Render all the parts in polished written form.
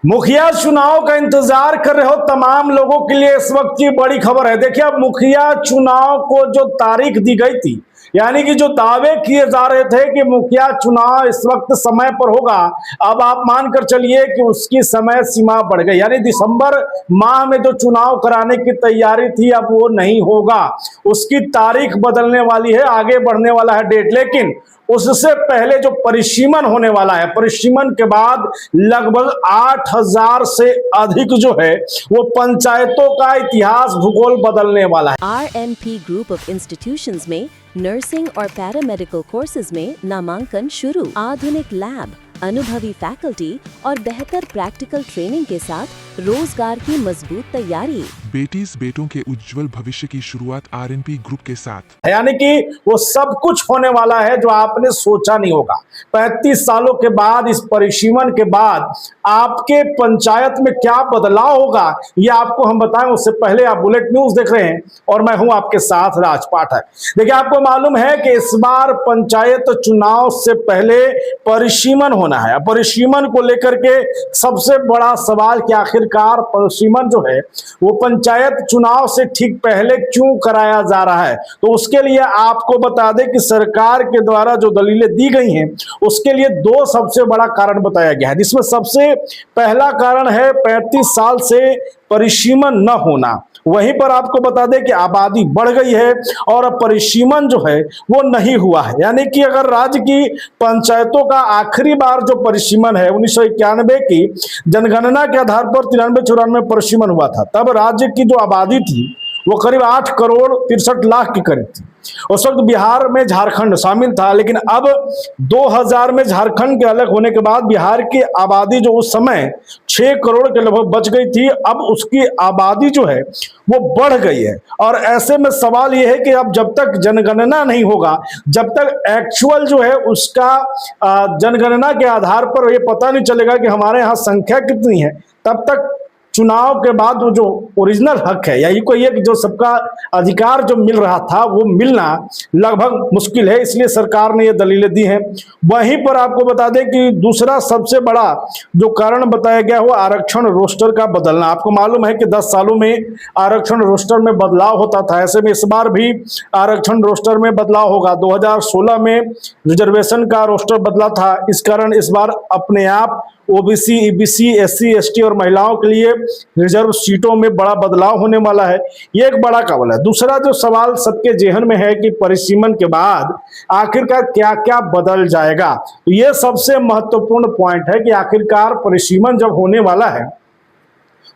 मुखिया चुनाव का इंतजार कर रहे हो तमाम लोगों के लिए इस वक्त की बड़ी खबर है। देखिए, अब मुखिया चुनाव को जो तारीख दी गई थी, यानी कि जो दावे किए जा रहे थे कि मुखिया चुनाव इस वक्त समय पर होगा, अब आप मानकर चलिए कि उसकी समय सीमा बढ़ गई। यानी दिसंबर माह में जो चुनाव कराने की तैयारी थी, अब वो नहीं होगा, उसकी तारीख बदलने वाली है, आगे बढ़ने वाला है डेट। लेकिन उससे पहले जो परिसीमन होने वाला है, परिसीमन के बाद लगभग 8,000 से अधिक जो है वो पंचायतों का इतिहास भूगोल बदलने वाला है। RNP ग्रुप ऑफ इंस्टीट्यूशंस में नर्सिंग और पैरामेडिकल कोर्सेज में नामांकन शुरू। आधुनिक लैब, अनुभवी फैकल्टी और बेहतर प्रैक्टिकल ट्रेनिंग के साथ रोजगार की मजबूत तैयारी। बेटीज बेटों के उज्जवल भविष्य की शुरुआत RNP ग्रुप के साथ। यानी कि वो सब कुछ होने वाला है जो आपने सोचा नहीं होगा। 35 सालों के बाद, इस परिसीमन के बाद आपके पंचायत में क्या बदलाव होगा, ये आपको हम बताएं। उससे पहले आप बुलेट न्यूज देख रहे हैं और मैं हूं आपके साथ राज पाठक। देखिए, आपको मालूम है कि इस बार पंचायत चुनाव से पहले परिसीमन होना है। परिसीमन को लेकर के सबसे बड़ा सवाल कि आखिरकार परिसीमन जो है वो पंचायत चुनाव से ठीक पहले क्यों कराया जा रहा है। तो उसके लिए आपको बता दें कि सरकार के द्वारा जो दलीलें दी गई हैं, उसके लिए दो सबसे बड़ा कारण बताया गया है, जिसमें सबसे पहला कारण है 35 साल से परिसीमन न होना। वहीं पर आपको बता दें कि आबादी बढ़ गई है और परिसीमन जो है वो नहीं हुआ है। यानी कि अगर राज्य की पंचायतों का आखिरी बार जो परिसीमन है 1991 की जनगणना के आधार पर 93-94 परिसीमन हुआ था, तब राज्य की जो आबादी थी वो करीब 8 करोड़ 63 लाख के करीब थी। उस वक्त बिहार में झारखंड शामिल था, लेकिन अब 2000 में झारखंड के अलग होने के बाद बिहार की आबादी जो उस समय 6 करोड़ के लगभग बच गई थी, अब उसकी आबादी जो है वो बढ़ गई है। और ऐसे में सवाल ये है कि अब जब तक जनगणना नहीं होगा, जब तक एक्चुअल जो है उसका जनगणना के आधार पर ये पता नहीं चलेगा कि हमारे यहाँ संख्या कितनी है, तब तक चुनाव के बाद वो जो ओरिजिनल हक है, यही कोई एक जो सबका अधिकार जो मिल रहा था वो मिलना लगभग मुश्किल है। इसलिए सरकार ने ये दलीलें दी हैं। वहीं पर आपको बता दें कि दूसरा सबसे बड़ा जो कारण बताया गया वो आरक्षण रोस्टर का बदलना। आपको मालूम है कि 10 सालों में आरक्षण रोस्टर में बदलाव होता था, ऐसे में इस बार भी आरक्षण रोस्टर में बदलाव होगा। 2016 में रिजर्वेशन का रोस्टर बदला था, इस कारण इस बार अपने आप ओबीसी, ईबीसी, एससी, एसटी और महिलाओं के लिए रिजर्व सीटों में बड़ा बदलाव होने वाला है। ये एक बड़ा कवल है। दूसरा जो सवाल सबके जेहन में है कि परिसीमन के बाद आखिरकार क्या क्या बदल जाएगा, तो ये सबसे महत्वपूर्ण पॉइंट है कि आखिरकार परिसीमन जब होने वाला है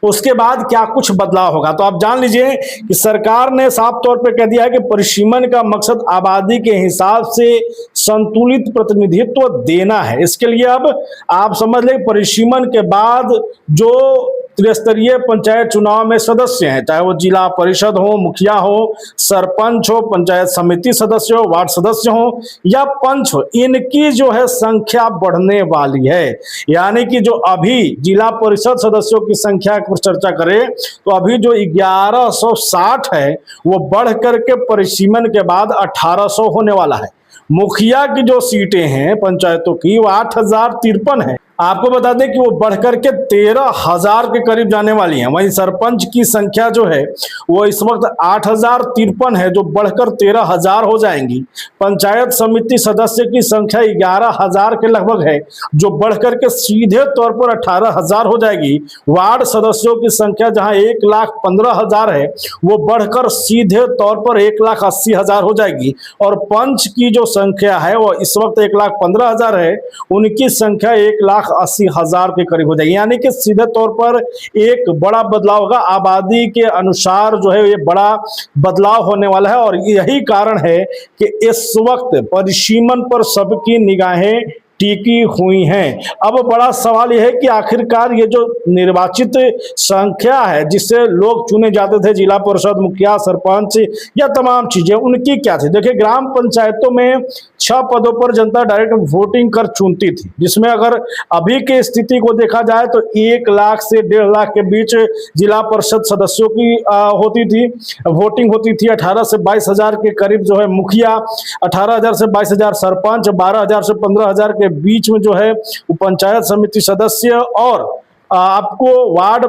उसके बाद क्या कुछ बदलाव होगा। तो आप जान लीजिए कि सरकार ने साफ तौर पे कह दिया है कि परिसीमन का मकसद आबादी के हिसाब से संतुलित प्रतिनिधित्व देना है। इसके लिए अब आप समझ लें, परिसीमन के बाद जो त्रिस्तरीय पंचायत चुनाव में सदस्य हैं, चाहे वो जिला परिषद हो, मुखिया हो, सरपंच हो, पंचायत समिति सदस्य हो, वार्ड सदस्य हो या पंच हो, इनकी जो है संख्या बढ़ने वाली है। यानी कि जो अभी जिला परिषद सदस्यों की संख्या पर चर्चा करें तो अभी जो 1160 है वो बढ़ करके परिसीमन के बाद 1800 होने वाला है। मुखिया की जो सीटें हैं पंचायतों की वो 8,053 है। आपको बता दें कि वो बढ़कर के 13,000 के करीब जाने वाली हैं। वहीं सरपंच की संख्या जो है वो इस वक्त 8,053 है, जो बढ़कर 13,000 हो जाएंगी। पंचायत समिति सदस्य की संख्या 11,000 के लगभग है, जो बढ़कर के सीधे तौर पर 18,000 हो जाएगी। वार्ड सदस्यों की संख्या जहां 1,15,000 है, वो बढ़कर सीधे तौर पर 1,80,000 हो जाएगी। और पंच की जो संख्या है वो इस वक्त 1,15,000 है, उनकी संख्या 1,80,000 के करीब हो जाएगी। यानी कि सीधे तौर पर एक बड़ा बदलाव होगा। आबादी के अनुसार जो है ये बड़ा बदलाव होने वाला है और यही कारण है कि इस वक्त परिसीमन पर सबकी निगाहें टिकी हुई हैं। अब बड़ा सवाल यह है कि आखिरकार ये जो निर्वाचित संख्या है जिससे लोग चुने जाते थे, जिला परिषद, मुखिया, सरपंच या तमाम चीजें, उनकी क्या थी। देखिए, ग्राम पंचायतों में 6 पदों पर जनता डायरेक्ट वोटिंग कर चुनती थी, जिसमें अगर अभी की स्थिति को देखा जाए तो 1 लाख से 1.5 लाख के बीच जिला परिषद सदस्यों की होती थी, वोटिंग होती थी। 18 से 22,000 के करीब जो है मुखिया, 18,000 से 22,000 सरपंच, 12,000 से 15,000 के बीच में जो है वो पंचायत समिति सदस्य और आपको वार्ड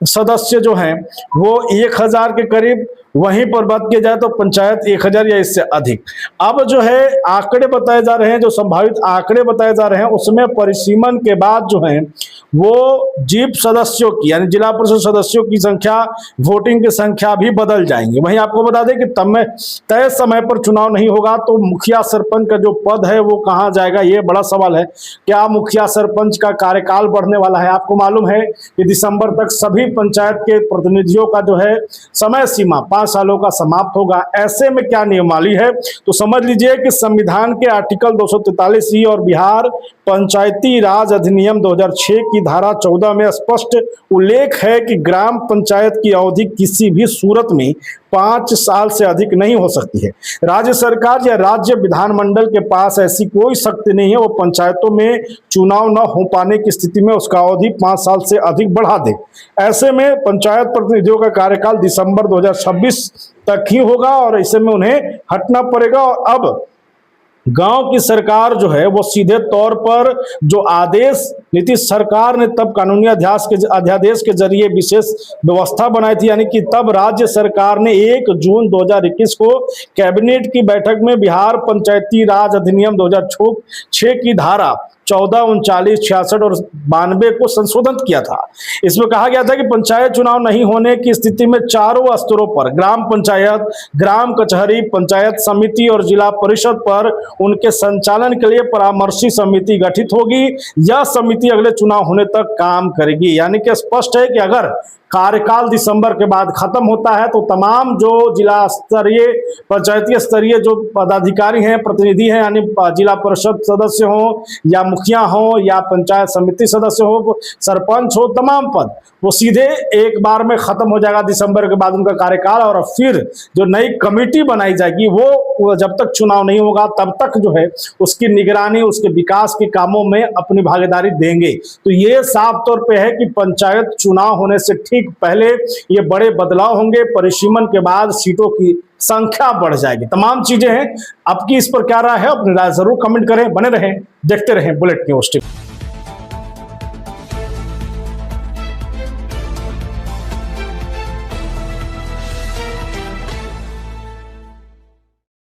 सदस्य जो हैं वो 1000 के करीब, वहीं पर बात की जाए तो पंचायत 1000 या इससे अधिक। अब जो है आंकड़े बताए जा रहे हैं, जो संभावित आंकड़े बताए जा रहे हैं उसमें परिसीमन के बाद जो है वो जीप सदस्यों की यानी जिला परिषद सदस्यों की संख्या, वोटिंग की संख्या भी बदल जाएंगे। वहीं आपको बता दें कि तय समय पर चुनाव नहीं होगा तो मुखिया सरपंच का जो पद है वो कहाँ जाएगा, ये बड़ा सवाल है। क्या मुखिया सरपंच का कार्यकाल बढ़ने वाला है? आपको मालूम है कि दिसंबर तक सभी पंचायत के प्रतिनिधियों का जो है समय सीमा 5 सालों का समाप्त होगा। ऐसे में क्या नियमावली है, तो समझ लीजिए कि संविधान के आर्टिकल 243 और बिहार पंचायती राज अधिनियम 2006 की धारा 14 में स्पष्ट उल्लेख है कि ग्राम पंचायत की अवधि किसी भी सूरत में 5 साल से अधिक नहीं हो सकती है। राज्य सरकार या राज्य विधानमंडल के पास ऐसी कोई शक्ति नहीं है वो पंचायतों में चुनाव न हो पाने की स्थिति में उसका अवधि 5 साल से अधिक बढ़ा दे। ऐसे में पंचायत प्रतिनिधियों का कार्यकाल दिसंबर 2026 तक ही होगा और ऐसे में उन्हें हटना पड़ेगा। और अब गांव की सरकार जो है वो सीधे तौर पर जो आदेश नीतीश सरकार ने तब कानूनी अध्यादेश के जरिए विशेष व्यवस्था बनाई थी, यानी कि तब राज्य सरकार ने 1 जून 2021 को कैबिनेट की बैठक में बिहार पंचायती राज अधिनियम 2006 की धारा 14, 39, 66 और 92 को संशोधन किया था। इसमें कहा गया था कि पंचायत चुनाव नहीं होने की स्थिति में चारों स्तरों पर ग्राम पंचायत, ग्राम कचहरी, पंचायत समिति और जिला परिषद पर उनके संचालन के लिए परामर्शी समिति गठित होगी। यह समिति अगले चुनाव होने तक काम करेगी। यानी कि स्पष्ट है कि अगर कार्यकाल दिसंबर के बाद खत्म होता है तो तमाम जो जिला स्तरीय, पंचायती स्तरीय जो पदाधिकारी हैं, प्रतिनिधि हैं, यानी जिला परिषद सदस्य हो या मुखिया हो या पंचायत समिति सदस्य हो, सरपंच हो, तमाम पद वो सीधे एक बार में खत्म हो जाएगा दिसंबर के बाद उनका कार्यकाल। और फिर जो नई कमेटी बनाई जाएगी वो जब तक चुनाव नहीं होगा तब तक जो है उसकी निगरानी, उसके विकास के कामों में अपनी भागीदारी देंगे। तो ये साफ तौर पे है कि पंचायत चुनाव होने से ठीक पहले ये बड़े बदलाव होंगे। परिसीमन के बाद सीटों की संख्या बढ़ जाएगी। तमाम चीजें हैं। आपकी इस पर क्या राय है? अपनी राय जरूर कमेंट करें। बने रहें, देखते रहें बुलेट न्यूज़ टीवी।